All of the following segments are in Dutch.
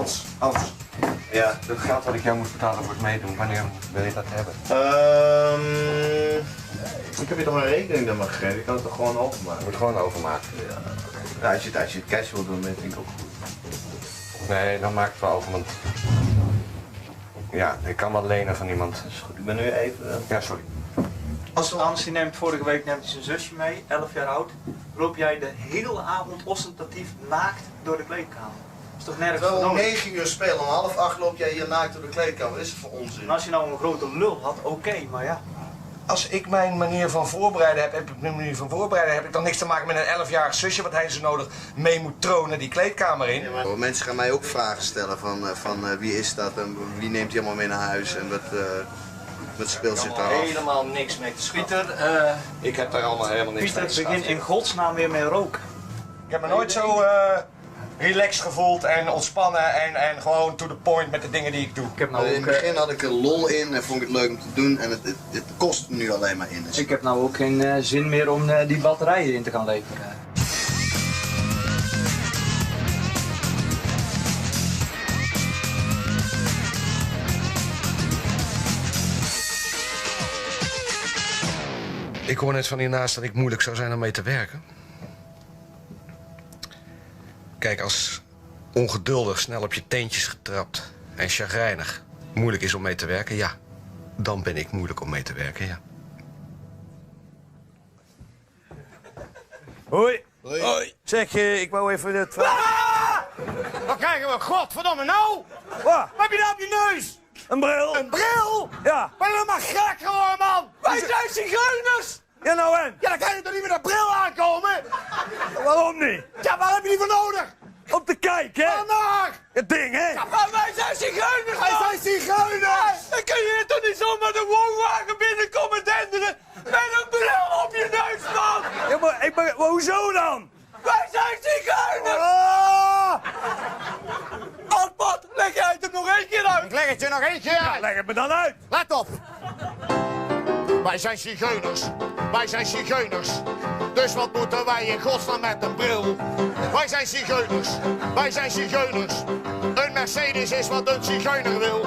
Hans. Ja, dat geld wat ik jou moet betalen voor het meedoen, wanneer wil je dat hebben? Ik heb je toch een rekening dan maar gegeven, ik kan het toch gewoon overmaken? Je moet gewoon overmaken. Ja, als je het cash wil doen, vind ik ook goed. Nee, dan maak ik het wel over, want... Ja, ik kan wel lenen van iemand. Dat is goed, ik ben nu even... Ja, sorry. Als Hans die neemt vorige week neemt hij zijn zusje mee, 11 jaar oud. Loop jij de hele avond ostentatief naakt door de kleedkamer. Dat is toch nergens Terwijl we om nodig? 9 uur spelen, om 7:30 loop jij hier naakt door de kleedkamer. Wat is het voor onzin? En als je nou een grote lul had, oké, maar ja. Als ik mijn manier van voorbereiden heb ik dan niks te maken met een 11-jarig zusje wat hij zo nodig mee moet tronen die kleedkamer in. Ja, maar mensen gaan mij ook vragen stellen van wie is dat en wie neemt hij allemaal mee naar huis en wat speelt zich daar af. Helemaal niks mee te schieten. Ik heb daar allemaal helemaal niks Pieter, mee. begin in godsnaam weer met roken. Ik heb me nooit zo relaxed gevoeld en ontspannen en gewoon to the point met de dingen die ik doe. Ik heb nou In het ook, begin had ik er lol in en vond ik het leuk om te doen en het kost me nu alleen maar in. Dus ik heb nou ook geen zin meer om die batterijen in te gaan leveren. Ik hoor net van hiernaast dat ik moeilijk zou zijn om mee te werken. Kijk, als ongeduldig, snel op je teentjes getrapt en chagrijnig moeilijk is om mee te werken, ja, dan ben ik moeilijk om mee te werken, ja. Hoi. Hoi. Zeg, ik wou even het... Wat krijgen we? Godverdomme nou! Wat? Wat heb je nou op je neus? Een bril? Een bril? Ja. Ben je helemaal gek geworden, man? Wij zijn zigeuners! Ja, nou en? Ja, dan kan je toch niet met een bril aankomen? Waarom niet? Ja, waar heb je die voor nodig? Om te kijken, hè? Vandaag! Het ding, hè? Ja, maar wij zijn zigeuners! Wij zijn zigeuners! Dan kun je toch niet zomaar de woonwagen binnenkomen denderen met een bril op je neus, man! Ja, maar hoezo dan? Wij zijn zigeuners! Ah! Antwoord, leg jij het er nog één keer uit? Ik leg het je nog één keer uit. Leg het me dan uit. Let op! Wij zijn zigeuners. Wij zijn zigeuners. Dus wat moeten wij in godsnaam met een bril? Wij zijn zigeuners. Wij zijn zigeuners. Een Mercedes is wat een zigeuner wil.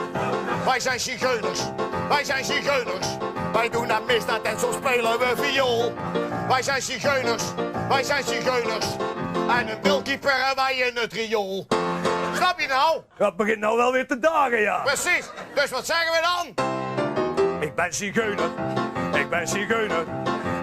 Wij zijn zigeuners. Wij zijn zigeuners. Wij doen aan misdaad en zo spelen we viool. Wij zijn zigeuners. Wij zijn zigeuners. En een bilkeeper hebben wij in het riool. Snap je nou? Dat begint nou wel weer te dagen, ja. Precies. Dus wat zeggen we dan? Ik ben zigeuner. Ik ben zigeuner.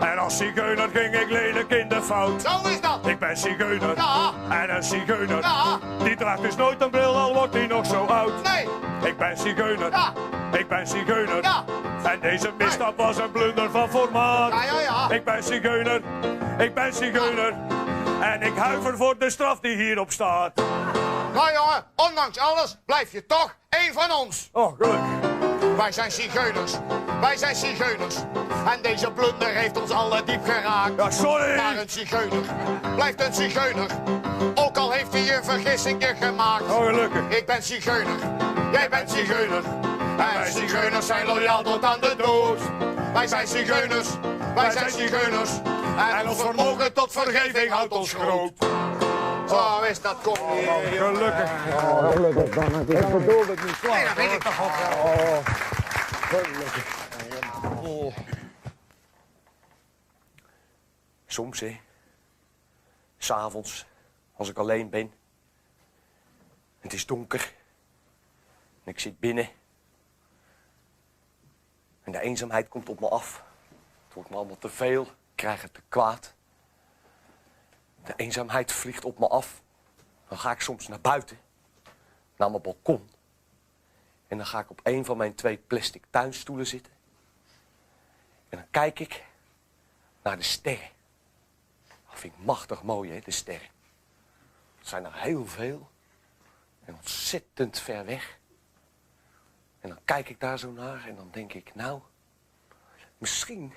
En als zigeuner ging ik lelijk in de fout. Zo is dat. Ik ben zigeuner. Ja. En een zigeuner. Ja. Die draagt dus nooit een bril, al wordt hij nog zo oud. Nee. Ik ben zigeuner. Ja. Ik ben zigeuner. Ja. En deze misstap was een blunder van formaat. Ja. Ik ben zigeuner. Ik ben zigeuner. En ik huiver voor de straf die hierop staat. Nou jongen, ondanks alles blijf je toch één van ons. Oh, gelukkig. Wij zijn zigeuners. Wij zijn zigeuners. En deze blunder heeft ons alle diep geraakt. Ja, sorry. Maar een zigeuner blijft een zigeuner. Ook al heeft hij een vergissingje gemaakt. Oh, gelukkig. Ik ben zigeuner. Jij bent zigeuner. En zigeuners zijn loyaal tot aan de dood. Wij zijn zigeuners. Wij zijn zigeuners. En ons vermogen tot vergeving houdt ons groot. Zo is dat, kom hier. Gelukkig. Nee, dat weet ik toch wel. Soms, hè. 's Avonds, als ik alleen ben. Het is donker. En ik zit binnen. En de eenzaamheid komt op me af. Het wordt me allemaal te veel. Ik krijg het te kwaad. De eenzaamheid vliegt op me af. Dan ga ik soms naar buiten. Naar mijn balkon. En dan ga ik op een van mijn 2 plastic tuinstoelen zitten. En dan kijk ik naar de sterren. Dat vind ik machtig mooi, hè, de sterren. Het zijn er heel veel. En ontzettend ver weg. En dan kijk ik daar zo naar en dan denk ik, nou, misschien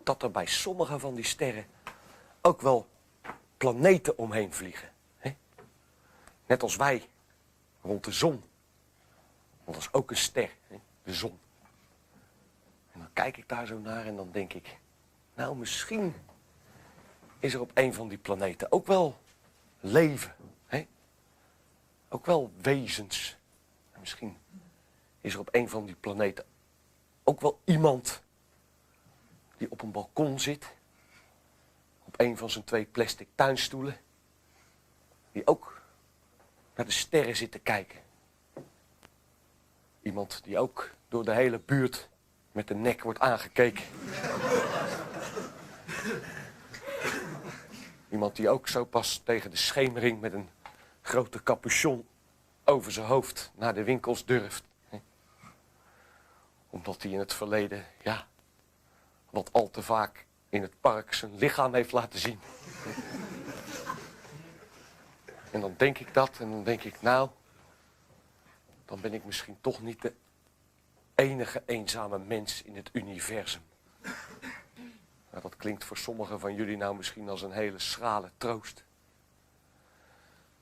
dat er bij sommige van die sterren ook wel planeten omheen vliegen. Hè? Net als wij rond de zon. Want dat is ook een ster, hè? De zon. En dan kijk ik daar zo naar en dan denk ik, nou, misschien is er op een van die planeten ook wel leven. Hè? Ook ook wel wezens. En misschien is er op een van die planeten ook wel iemand die op een balkon zit. Op een van zijn 2 plastic tuinstoelen. Die ook naar de sterren zit te kijken. Iemand die ook door de hele buurt met de nek wordt aangekeken. Iemand die ook zo pas tegen de schemering met een grote capuchon over zijn hoofd naar de winkels durft. Omdat hij in het verleden, ja, wat al te vaak in het park zijn lichaam heeft laten zien. En dan denk ik dat en dan denk ik, nou, dan ben ik misschien toch niet de enige eenzame mens in het universum. Nou, dat klinkt voor sommigen van jullie nou misschien als een hele schrale troost.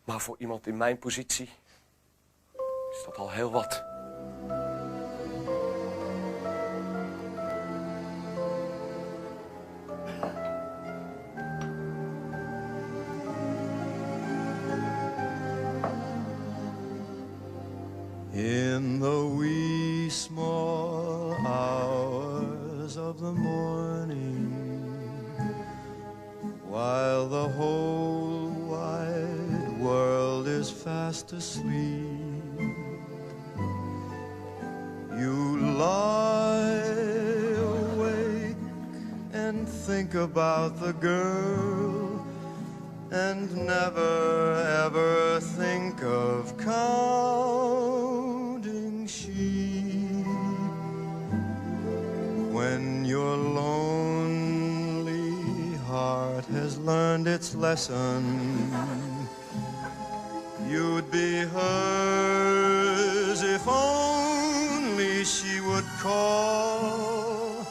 Maar voor iemand in mijn positie is dat al heel wat. In the wee small hours of the morning, while the whole wide world is fast asleep, you lie awake and think about the girl and never ever think of counting sheep. When your lonely heart has learned its lesson, you'd be hers if only she would call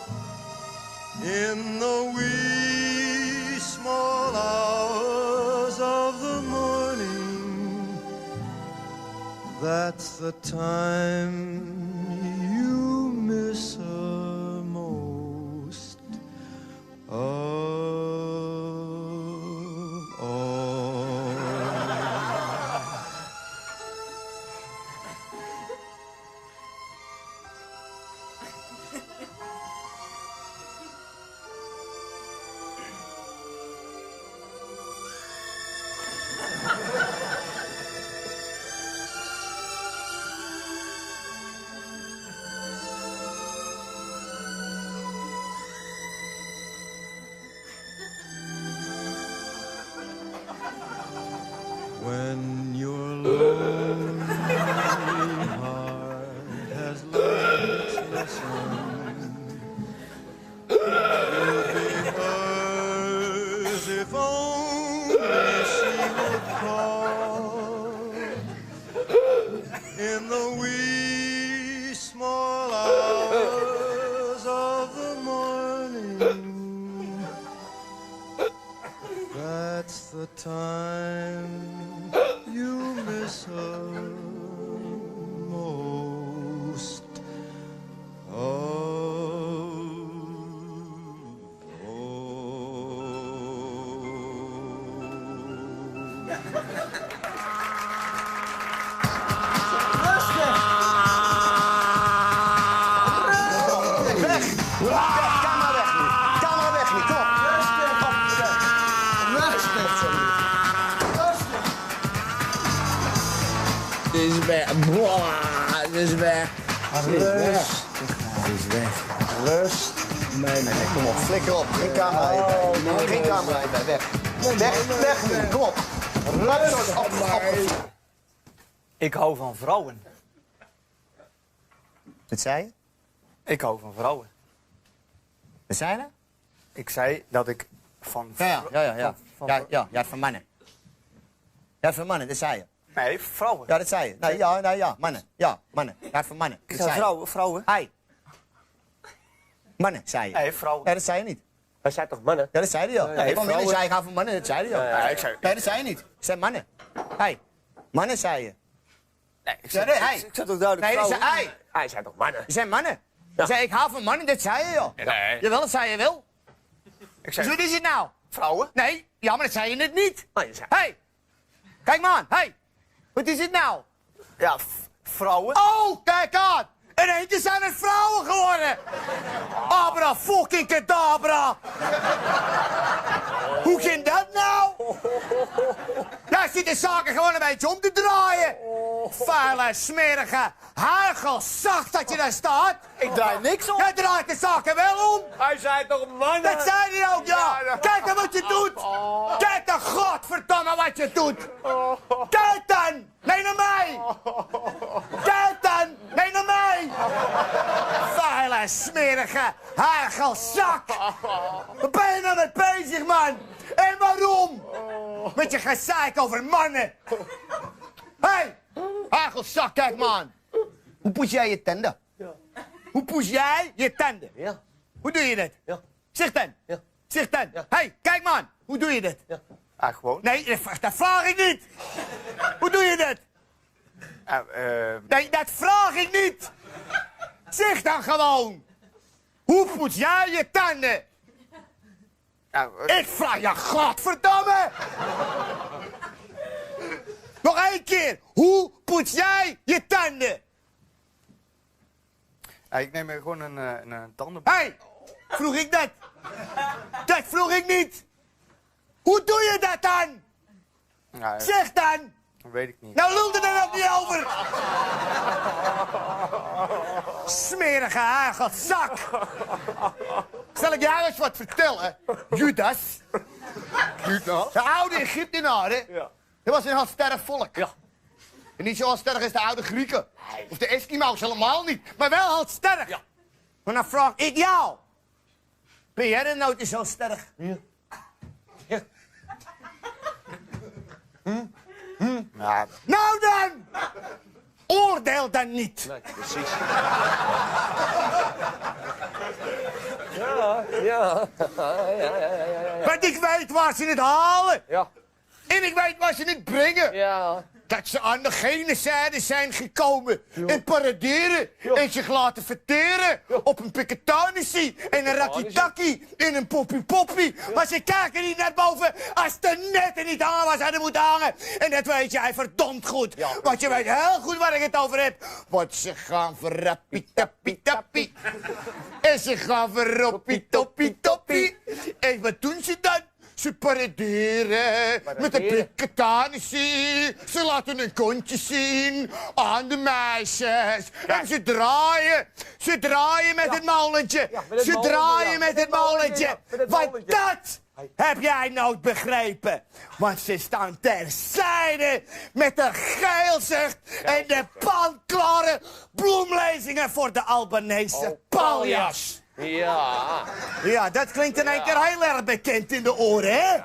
in the wee small hours of the morning. That's the time you miss her most of all. When your lonely heart has learned its lesson, you'll be hers if only she would call in the wee small hours of the morning. That's the time you miss her most of Camera weg nu. Camera weg nu, kom op. Dit is weg. Boah, dit is weg. Dit is weg. Rust. Nee, kom op, flikker op. Geen camera hierbij. Geen camera hierbij, weg. Weg nu, kom op. Rust op. Ik hou van vrouwen. Wat zei je? Ik hou van vrouwen. Wat zei je? Ik zei dat ik van... Ja. Ja, van mannen. Ja, van mannen, dat zei je. Nee, vrouwen. Ja, dat zei je. Nee, ja, mannen. Ja, mannen. Ja, van mannen. Ik zei vrouwen. Hey. Mannen, zei je. Nee, vrouwen. Ja, dat zei je niet. Hij zei toch mannen? Ja, dat zei hij al. Nee, Van binnen zei je, ga van mannen, dat zei hij al. Nee, ik zei... Nee, dat zei je niet. Ik zei mannen. Hey. Mannen, zei je. Nee, ik zei toch duidelijk Nee, dat vrouwen? zei Hij zei toch mannen? Je zei mannen. Je zei, ik hou van mannen, dat zei je al. Nee. Jawel, dat zei je wel. Ik Dus zei... wat is het nou? Vrouwen? Nee, ja, maar dat zei je net niet. Maar je zei... Hey. Kijk maar aan, hey. Wat is het nou? Ja, vrouwen. Oh, kijk aan! In één keer zijn het vrouwen geworden! Abra fucking kadabra! Hoe ging dat nou? Daar zit de zaken gewoon een beetje om te draaien! Vuile, smerige, hagelzacht dat je daar staat! Ik draai niks om. Jij draait de zaken wel om! Hij zei toch mannen? Dat zei hij ook, ja! Kijk dan wat je doet! Kijk dan, godverdomme, wat je doet! Kijk dan! Nee, naar mij! Kijk dan! Nee, naar mij! Vuile, smerige, hagelzak! Wat ben je nou mee bezig, man? En waarom? Met je gezeik over mannen! Hé! Hey, hagelzak, kijk, man! Hoe poes jij je tanden? Hoe poes jij je tanden? Ja. Hoe doe je dit? Ja. Zeg dan. Ja. Zeg dan. Ja. Hey, kijk man. Hoe doe je dit? Ja. Gewoon. Nee, dat vraag ik niet. Hoe doe je dit? Nee, dat vraag ik niet. Zeg dan gewoon. Hoe poets jij je tanden? Ik vraag je, godverdamme. Nog één keer. Hoe poets jij je tanden? Ik neem gewoon een tanden. Hé, hey, vroeg ik dat? Dat vroeg ik niet. Hoe doe je dat dan? Zeg dan. Dat weet ik niet. Nou, lul er dan ook niet over. Smerige hagelzak. Zal ik jou eens wat vertellen? Judas. De oude Egyptenaren. Ja. Dat was een heel sterk volk. Ja. En niet zo sterk als de oude Grieken. Of de Eskimo's, helemaal niet. Maar wel heel sterk. Ja. Maar dan vraag ik jou. Ben jij er nou zo sterk? Ja. Ja. Ja, Nou dan! Oordeel dan niet. Nee, precies. Ja. Want ik weet waar ze het halen. Ja. En ik weet waar ze het brengen. Ja. Dat ze aan de gene zijde zijn gekomen. En paraderen. En zich laten verteren. Op een piketanissie. En een rakitaki. En een poppie. Maar ze kijken niet naar boven als de netten niet hangen waar ze hadden moeten hangen. En dat weet jij verdomd goed. Want je weet heel goed waar ik het over heb. Want ze gaan verrappie-tappie-tappie. En ze gaan verroppie-toppie-toppie. En wat doen ze dan? Ze paraderen met een piketanissie. Ze laten hun kontjes zien aan de meisjes. En ze draaien met het molentje. Ze draaien met het molentje. Want dat heb jij nooit begrepen. Want ze staan terzijde met de geelzucht en de panklare bloemlezingen voor de Albanese paljas. Ja. Ja, dat klinkt in één keer heel erg bekend in de oren, hè?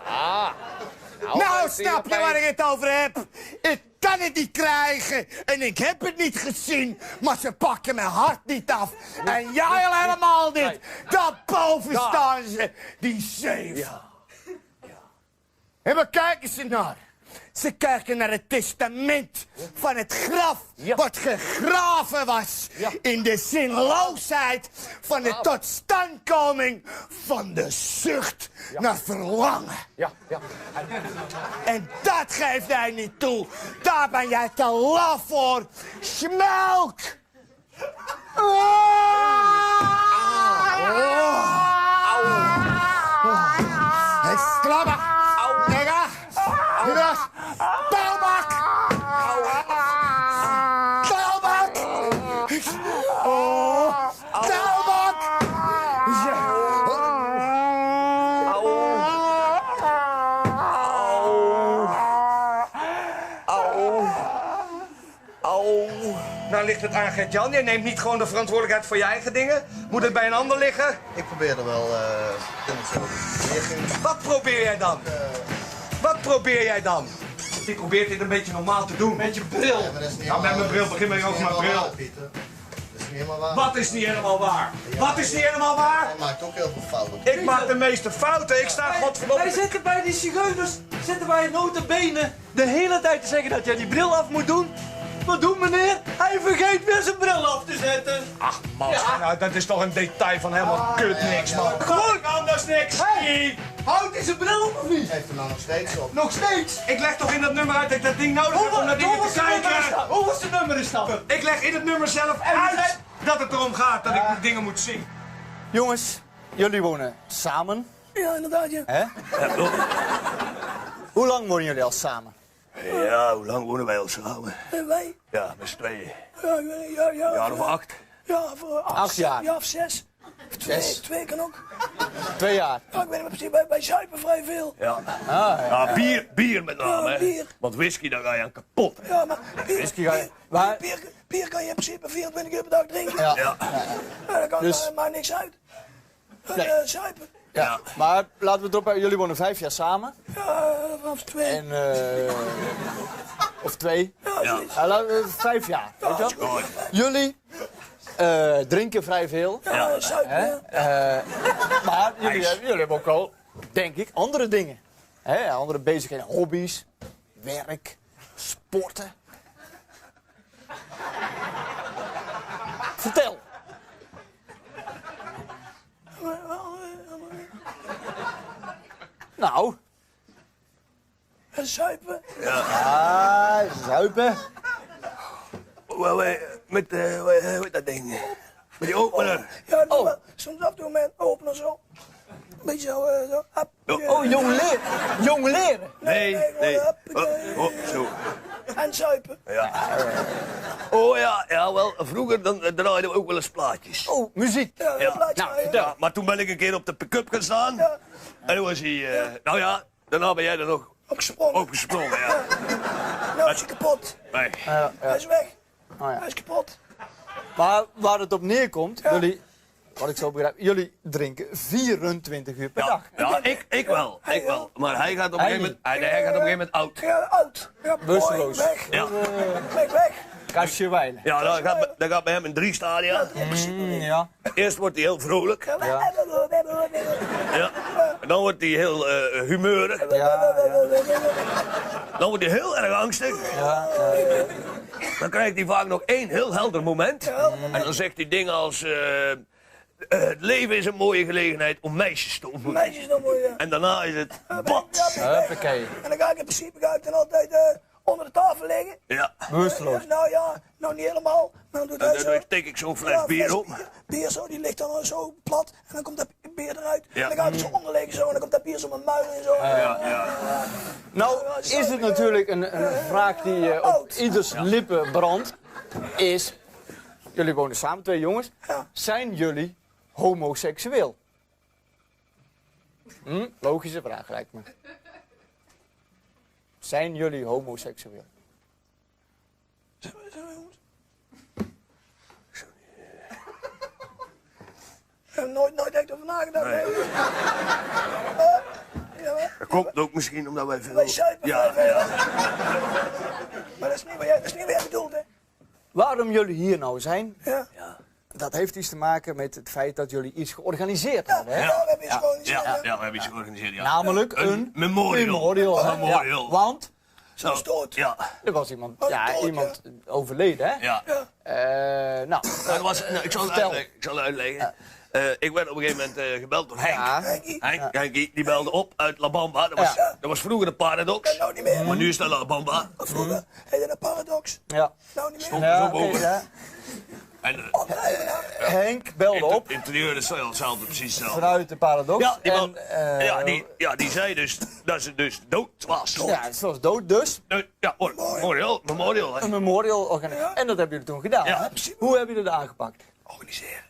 Nou, snap je waar ik het over heb? Ik kan het niet krijgen en ik heb het niet gezien, maar ze pakken mijn hart niet af. En jij al helemaal niet. Daarboven staan ze, die zeef. Ja. En waar kijken ze naar? Ze kijken naar het testament van het graf wat gegraven was in de zinloosheid van de totstandkoming van de zucht naar verlangen. Ja. En dat geeft hij niet toe. Daar ben jij te laf voor. Smelk! Hij slabber! Kijk Judas! Pijlbak! Pijlbak! Pijlbak! Nou ligt het aan Gert-Jan. Jij neemt niet gewoon de verantwoordelijkheid voor je eigen dingen. Moet het bij een ander liggen? Ik probeer er wel Wat probeer jij dan? Wat probeer jij dan? Je probeert dit een beetje normaal te doen. Met je bril. Nou, met mijn bril. Begin maar over mijn bril. Dat is niet helemaal waar. Wat is niet helemaal waar? Wat is niet helemaal waar? Hij maakt ook heel veel fouten. Ik maak de meeste fouten. Ik sta godverdomme... Wij zitten bij die zigeuners, zitten wij notabene de hele tijd te zeggen dat jij die bril af moet doen. Wat doet meneer? Hij vergeet weer zijn bril af te zetten. Ach man, nou, dat is toch een detail van helemaal kut niks man. Gewoon anders niks. Hey, houdt hij zijn bril op of niet? Heeft hem nou nog steeds op. Nog steeds? Ik leg toch in dat nummer uit dat ik dat ding nodig heb om naar dingen te kijken. nummer is dat? Ik leg in het nummer zelf uit dat het erom gaat dat ik dingen moet zingen. Jongens, jullie wonen samen. Ja, inderdaad, ja. Hè? Hoe lang wonen jullie al samen? Ja, hoe lang wonen wij al samen? Wij? Ja, met z'n tweeën. Ja. Jaar of 8. Ja, voor 8 jaar. Ja, of 6. Of 2 kan ook. 2 jaar. Ja, ik weet niet precies, wij zuipen vrij veel. Ja. Ja, Bier met name, hè. bier. Want whisky, daar ga je aan kapot. Ja, maar Bier kan je in principe 24 uur per dag drinken. Ja. Ja. Daar kan Dus- maakt niks uit. Nee. Zuipen. Ja. Maar laten we het erop houden. Jullie wonen 5 jaar samen. Ja, vanaf 2. En, of 2. Ja. 5 jaar. Weet je wel? Goed. Jullie drinken vrij veel. Ja, zuipen. Hè? Ja. Maar jullie hebben ook wel, denk ik, andere dingen. Hè? Andere bezigheden, hobby's, werk, sporten. Vertel. Nou. Zuipen. Ja, zuipen. Met, hoe heet dat ding? Met die opener. Ja, wel, soms af en toe met een opener zo. Een beetje zo, zo. Hap, Jong leren. Nee. Zo. En zuipen. Ja. Oh ja, wel, vroeger dan draaiden we ook wel eens plaatjes. Oh, muziek. Ja, Ja. plaatje. Nou, vertel. Ja, maar toen ben ik een keer op de pick-up gaan staan. Ja. En toen was hij, nou ja, daarna ben jij er nog Opgesprongen. opgesprongen, ja. Nou is hij kapot. Nee. Hij is weg. Oh, ja. Hij is kapot. Maar waar het op neerkomt, jullie, wat ik zo begrijp, jullie drinken 24 uur per dag. Ja, ik wel. Maar hij gaat op een gegeven moment, hij gaat op een gegeven moment oud. Ja, oud. Ja, Bewusteloos. Weg. Ja. Weg. Kastje wijlen. Ja, dat gaat bij hem in 3 stadia. Ja. Eerst wordt hij heel vrolijk. Ja. Ja. En dan wordt hij heel humeurig. Dan wordt hij heel erg angstig. Dan krijgt hij vaak nog 1 heel helder moment. En dan zegt hij dingen als... het leven is een mooie gelegenheid om meisjes te ontmoeten. Meisjes nog mooi, ja. En daarna is het bad. Huppakee. En dan ga ik in principe dan altijd onder de tafel liggen. Ja. Bewusteloos. Nou ja, nou niet helemaal. Nou doet hij En zo. dan steek ik zo'n fles Ja, bier fles op. Bier zo, die ligt dan zo plat. En dan komt dat bier eruit. Ja. En dan ga ik zo onder liggen zo. En dan komt dat bier zo mijn muil en zo. Nou, is het natuurlijk een vraag die op ieders lippen brandt. Is, jullie wonen samen, 2 jongens. Ja. Zijn jullie homoseksueel? Logische vraag lijkt me. Zijn jullie homoseksueel? Ik heb nooit echt over nagedacht. Nee. Dat komt ook misschien omdat wij veel... Wij zuipen Ja, vrij veel. ja. Maar dat is niet wat jij bedoelt, hè? Waarom jullie hier nou zijn, Ja. dat heeft iets te maken met het feit dat jullie iets georganiseerd hebben. Hè? Ja, we hebben iets gewoon iets. Ja, we hebben iets georganiseerd, ja. Namelijk een memorial. hè? Memorial. Ja, want Zo. Dood. Ja. er was iemand, dood, iemand overleden, hè? Ja. Nou, Dat was, ik zal het vertel. uitleggen. Ik zal het uitleggen. Ik werd op een gegeven moment gebeld door Henk. Ja. Henk, die belde op uit La Bamba. Dat was vroeger de Paradox. Nou niet meer. Maar nu is dat La Bamba. Vroeger heette dat Paradox. Ja. Nou niet meer. Ja, zo oké, boven. ja. En Henk belde op interieur is hetzelfde, precies hetzelfde. vanuit de paradox. Ja, die, man, en, die zei dus dat ze dus dood was. ja, ze was dood dus. Ja, memorial. Hè. Een memorial organiseren. En dat hebben jullie toen gedaan. Ja. Hè? Hoe hebben jullie dat aangepakt? Organiseren.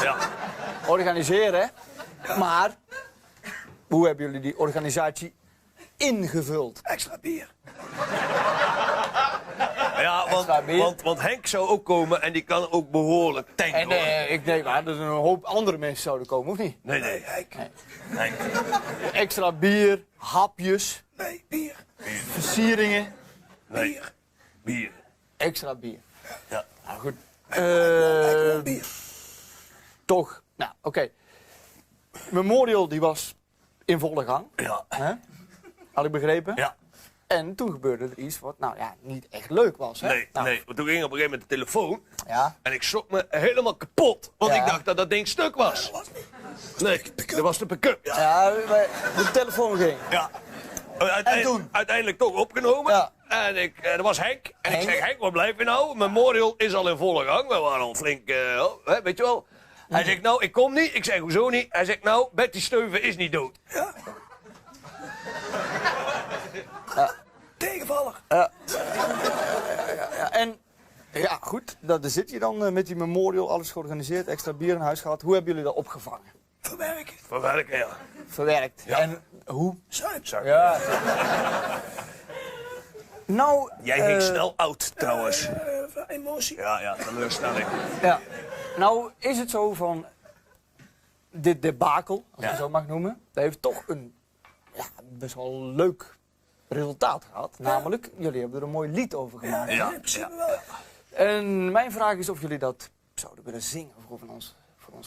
Ja. Organiseren, hè? Maar hoe hebben jullie die organisatie ingevuld? Extra bier. Ja, want Henk zou ook komen en die kan ook behoorlijk tanken. En ik denk maar dat er een hoop andere mensen zouden komen, of niet? Nee. Henk. Extra bier, hapjes, Nee, bier. versieringen, Nee. Bier. extra bier. Ja. Nou goed. Gewoon bier. Toch. Nou, oké. Memorial die was in volle gang. Ja. Hè? Had ik begrepen? Ja. En toen gebeurde er iets wat nou ja, niet echt leuk was. Hè? Nee, Nou, nee. Want toen ging op een gegeven moment de telefoon. Ja. En ik schrok me helemaal kapot. Want Ja. ik dacht dat dat ding stuk was. Nee, dat was de pick-up. Ja. Ja, de telefoon ging. Ja. En toen? Uiteindelijk toch opgenomen. Ja. En dat was Henk. En ik zeg, Henk, waar blijf je nou? Memorial is al in volle gang. We waren al flink, weet je wel. Hij zegt, nou, ik kom niet. Ik zeg, hoezo niet? Hij zegt, nou, Betty Steuven is niet dood. Ja. Tegenvallig. En ja, goed, daar zit je dan met die memorial, alles georganiseerd, extra bier in huis gehad. Hoe hebben jullie dat opgevangen? Verwerken. Verwerken, ja. Verwerkt. Ja. En hoe? Zuip. Ja. Nou, Jij ging snel oud, trouwens. Emotie. Ja, teleurstelling. Ja. Nou is het zo van dit debakel, als je Ja. het zo mag noemen, dat heeft toch een best wel leuk resultaat gehad. Namelijk, jullie hebben er een mooi lied over gemaakt. Ja. In principe wel. En mijn vraag is of jullie dat zouden willen zingen voor ons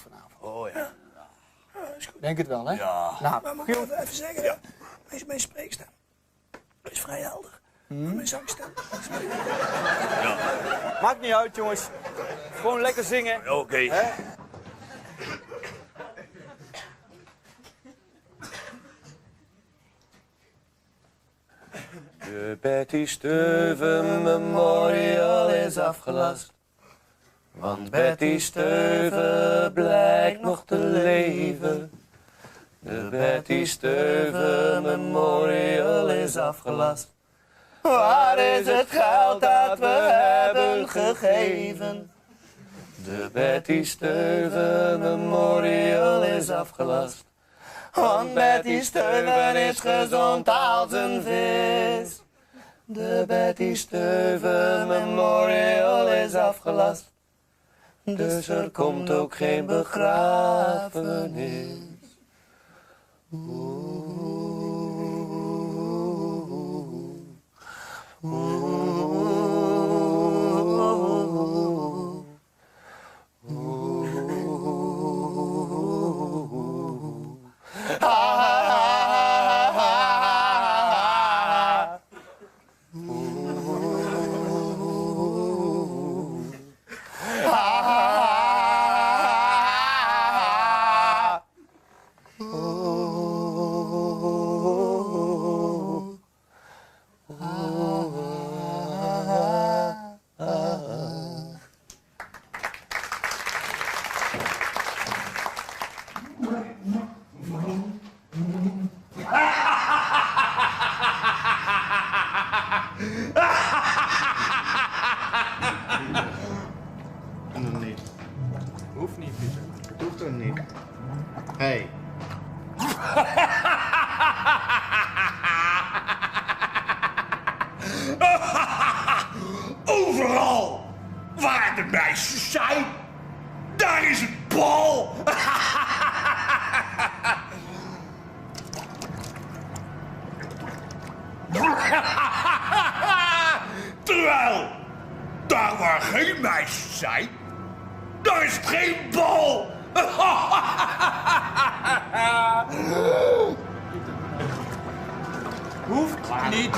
vanavond. Oh ja. Is goed. Denk het wel, hè? Ja. Nou, Maar moet ik even zeggen, ja. Mijn spreekstem is vrij helder. Maar mijn zangstem is maakt niet uit, jongens. Gewoon lekker zingen. Oké. Hè? De Betty Steuven Memorial is afgelast. Want Betty Steuven blijkt nog te leven. De Betty Steuven Memorial is afgelast. Waar is het geld dat we hebben gegeven? De Betty Steuven Memorial is afgelast. Want Betty Steuven is gezond als een vis. De Betty Steuven Memorial is afgelast. Dus er komt ook geen begrafenis. Nog niet. Hoeft niet, Pieter. Het hoeft er niet. Hey. Overal waar de meisjes zijn, daar is het bal. Terwijl daar waar geen meisjes zijn, daar is het geen bal. Hoeft niet.